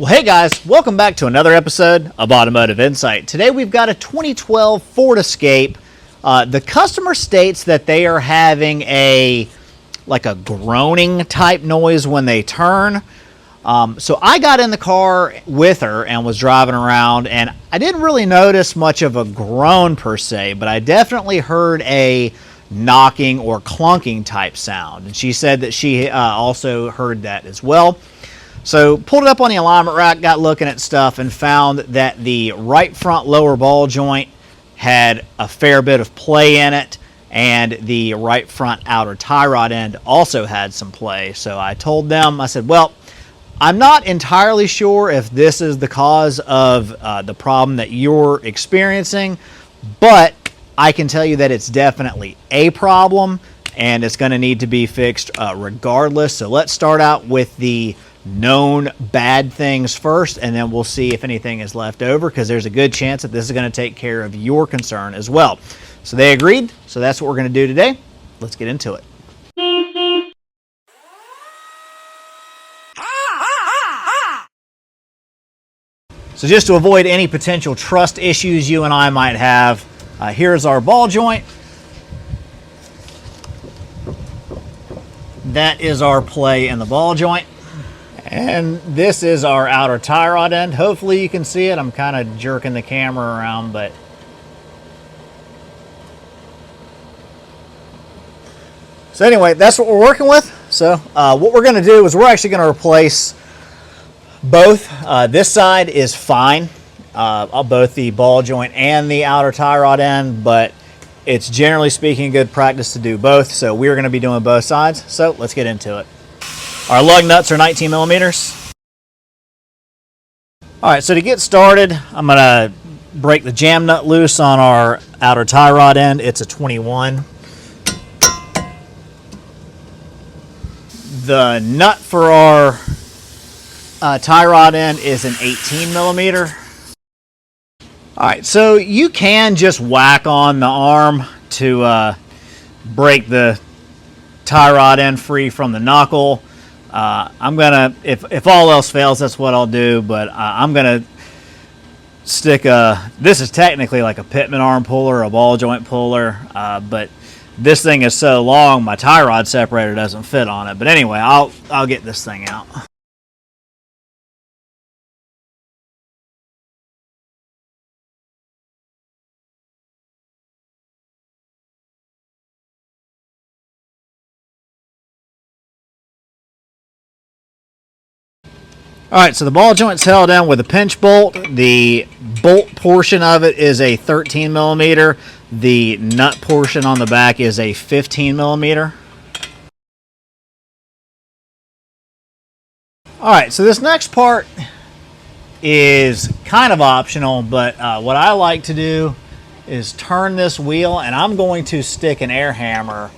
Well, hey guys, welcome back to another episode of Automotive Insight. Today we've got a 2012 Ford Escape. The customer states that they are having a groaning type noise when they turn. So I got in the car with her and was driving around, and I didn't really notice much of a groan per se, but I definitely heard a knocking or clunking type sound. And she said that she also heard that as well. So pulled it up on the alignment rack, got looking at stuff, and found that the right front lower ball joint had a fair bit of play in it, and the right front outer tie rod end also had some play. So I told them, I said, well, I'm not entirely sure if this is the cause of the problem that you're experiencing, but I can tell you that it's definitely a problem, and it's going to need to be fixed regardless. So let's start out with the known bad things first, and then we'll see if anything is left over, because there's a good chance that this is going to take care of your concern as well. So they agreed, so that's what we're going to do today. Let's get into it. So just to avoid any potential trust issues you and I might have, here's our ball joint. That is our play in the ball joint. And this is our outer tie rod end. Hopefully you can see it. I'm kind of jerking the camera around, but so anyway, that's what we're working with. So what we're going to do is we're actually going to replace both. This side is fine, both the ball joint and the outer tie rod end, but it's generally speaking good practice to do both. So we're going to be doing both sides. So let's get into it. Our lug nuts are 19 millimeters. All right, so to get started, I'm going to break the jam nut loose on our outer tie rod end. It's a 21. The nut for our tie rod end is an 18 millimeter. All right, so you can just whack on the arm to break the tie rod end free from the knuckle. I'm gonna, if all else fails, that's what I'll do, but I'm gonna stick this is technically like a pitman arm puller, a ball joint puller, but this thing is so long my tie rod separator doesn't fit on it. But anyway, I'll get this thing out. Alright, so the ball joint's held in with a pinch bolt. The bolt portion of it is a 13 millimeter. The nut portion on the back is a 15 millimeter. Alright, so this next part is kind of optional, but what I like to do is turn this wheel, and I'm going to stick an air hammer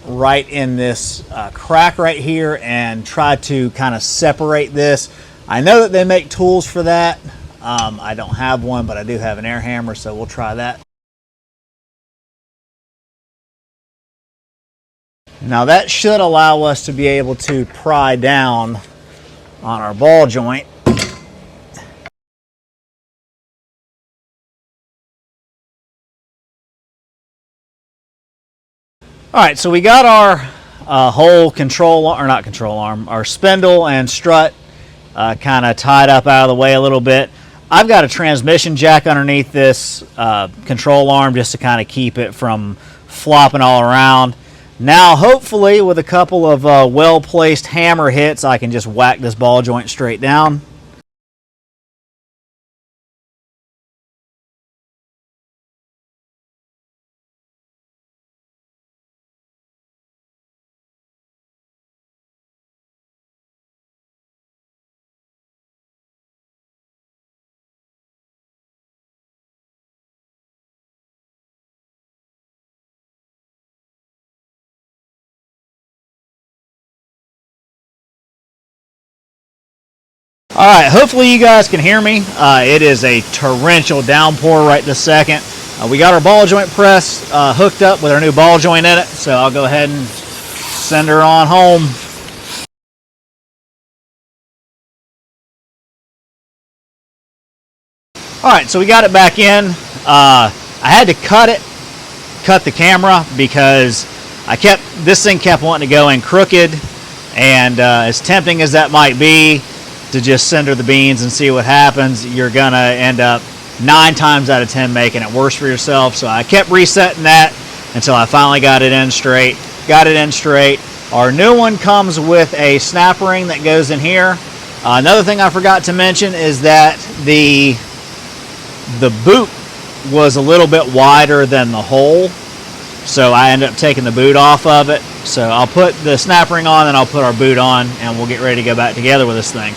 right in this crack right here and try to kind of separate this. I know that they make tools for that. I don't have one, but I do have an air hammer, so we'll try that. Now that should allow us to be able to pry down on our ball joint. All right, so we got our whole control, or not control arm, our spindle and strut kind of tied up out of the way a little bit. I've got a transmission jack underneath this control arm just to kind of keep it from flopping all around. Now, hopefully, with a couple of well-placed hammer hits, I can just whack this ball joint straight down. All right, hopefully you guys can hear me. It is a torrential downpour right this second. We got our ball joint press hooked up with our new ball joint in it, so I'll go ahead and send her on home. All right, so we got it back in. I had to cut the camera because this thing kept wanting to go in crooked, and as tempting as that might be to just cinder the beans and see what happens, you're gonna end up 9 times out of 10 making it worse for yourself. So I kept resetting that until I finally got it in straight. Our new one comes with a snap ring that goes in here. Another thing I forgot to mention is that the boot was a little bit wider than the hole, so I ended up taking the boot off of it. So I'll put the snap ring on, and I'll put our boot on, and we'll get ready to go back together with this thing.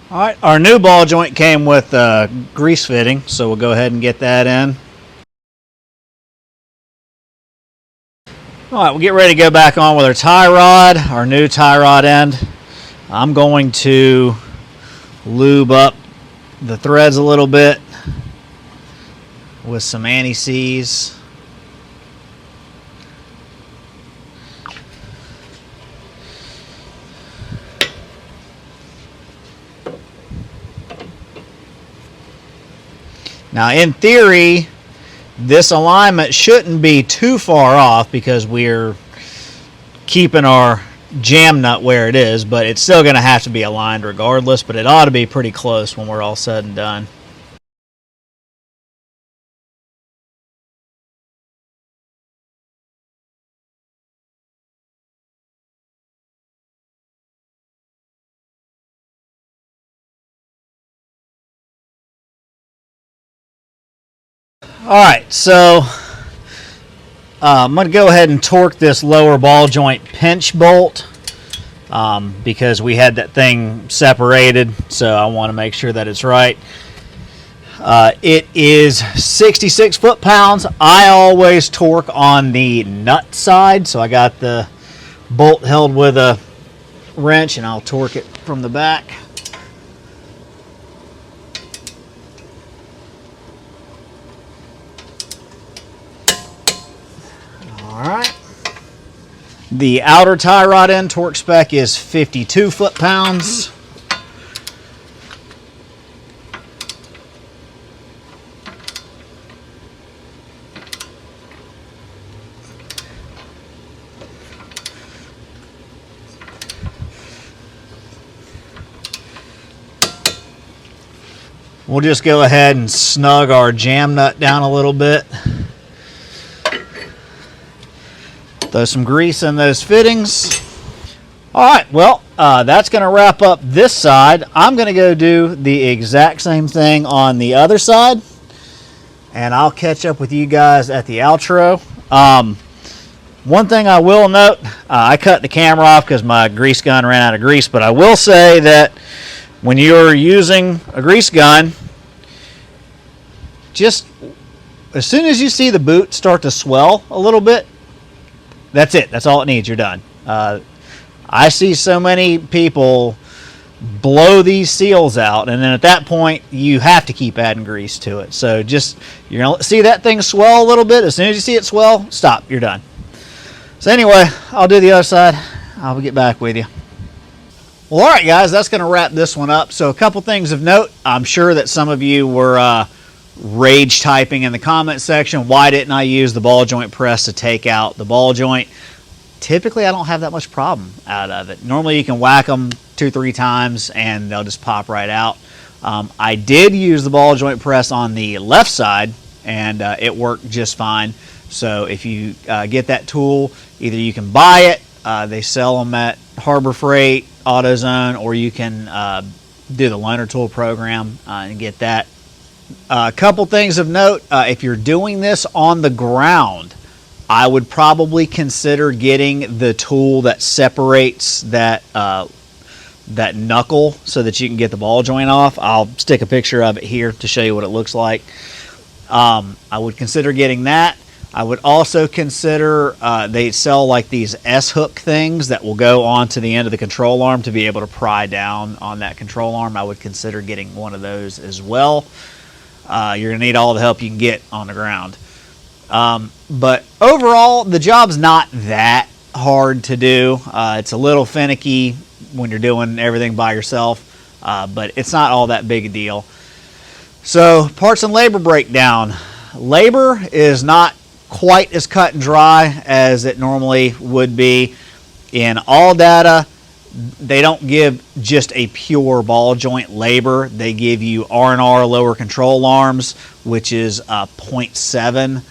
All right, our new ball joint came with grease fitting, so we'll go ahead and get that in. All right, we'll get ready to go back on with our tie rod, our new tie rod end. I'm going to lube up the threads a little bit with some anti-seize. Now, in theory, this alignment shouldn't be too far off because we're keeping our jam nut where it is, but it's still going to have to be aligned regardless, but it ought to be pretty close when we're all said and done. Alright, so I'm going to go ahead and torque this lower ball joint pinch bolt because we had that thing separated, so I want to make sure that it's right. It is 66 foot-pounds. I always torque on the nut side, so I got the bolt held with a wrench, and I'll torque it from the back. Alright. The outer tie rod end torque spec is 52 foot-pounds. We'll just go ahead and snug our jam nut down a little bit. Throw some grease in those fittings. Alright, well, that's going to wrap up this side. I'm going to go do the exact same thing on the other side, and I'll catch up with you guys at the outro. One thing I will note, I cut the camera off because my grease gun ran out of grease, but I will say that when you're using a grease gun, just as soon as you see the boot start to swell a little bit, that's it. That's all it needs. You're done. I see so many people blow these seals out, and then at that point you have to keep adding grease to it. So just, you're gonna see that thing swell a little bit. As soon as you see it swell, stop, you're done. So anyway, I'll do the other side. I'll get back with you. Well, all right, guys, that's going to wrap this one up. So a couple things of note. I'm sure that some of you were rage typing in the comment section, why didn't I use the ball joint press to take out the ball joint? Typically, I don't have that much problem out of it. Normally, you can whack them 2-3 times and they'll just pop right out. I did use the ball joint press on the left side, and it worked just fine. So if you get that tool, either you can buy it, they sell them at Harbor Freight, AutoZone, or you can do the loaner tool program and get that. A couple things of note: if you're doing this on the ground, I would probably consider getting the tool that separates that that knuckle so that you can get the ball joint off. I'll stick a picture of it here to show you what it looks like. I would consider getting that. I would also consider, they sell like these S-hook things that will go onto the end of the control arm to be able to pry down on that control arm. I would consider getting one of those as well. You're going to need all the help you can get on the ground. But overall, the job's not that hard to do. It's a little finicky when you're doing everything by yourself, but it's not all that big a deal. So, parts and labor breakdown. Labor is not quite as cut and dry as it normally would be. In all data, they don't give just a pure ball joint labor. They give you R&R lower control arms, which is 0.7,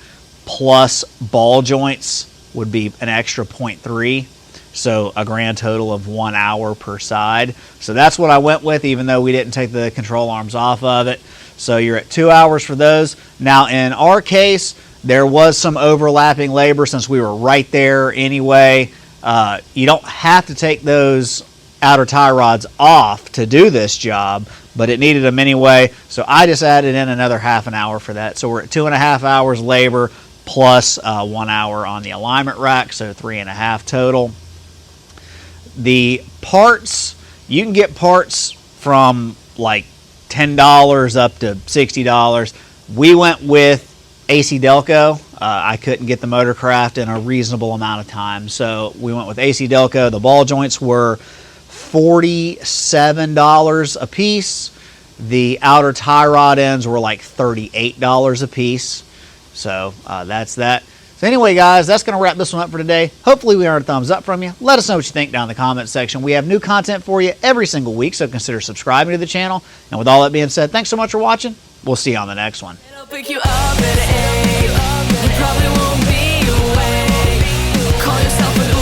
plus ball joints would be an extra 0.3. So a grand total of 1 hour per side. So that's what I went with, even though we didn't take the control arms off of it. So you're at 2 hours for those. Now in our case, there was some overlapping labor since we were right there anyway. You don't have to take those outer tie rods off to do this job, but it needed them anyway. So I just added in another half an hour for that. So we're at 2.5 hours labor plus 1 hour on the alignment rack, so 3.5 total. The parts, you can get parts from like $10 up to $60. We went with AC Delco. I couldn't get the Motorcraft in a reasonable amount of time, so we went with AC Delco. The ball joints were $47 a piece. The outer tie rod ends were like $38 a piece. So that's that. So anyway, guys, that's going to wrap this one up for today. Hopefully we earned a thumbs up from you. Let us know what you think down in the comment section. We have new content for you every single week, so consider subscribing to the channel. And with all that being said, thanks so much for watching. We'll see you on the next one. It'll pick you up at 8. You probably won't be awake. Call yourself an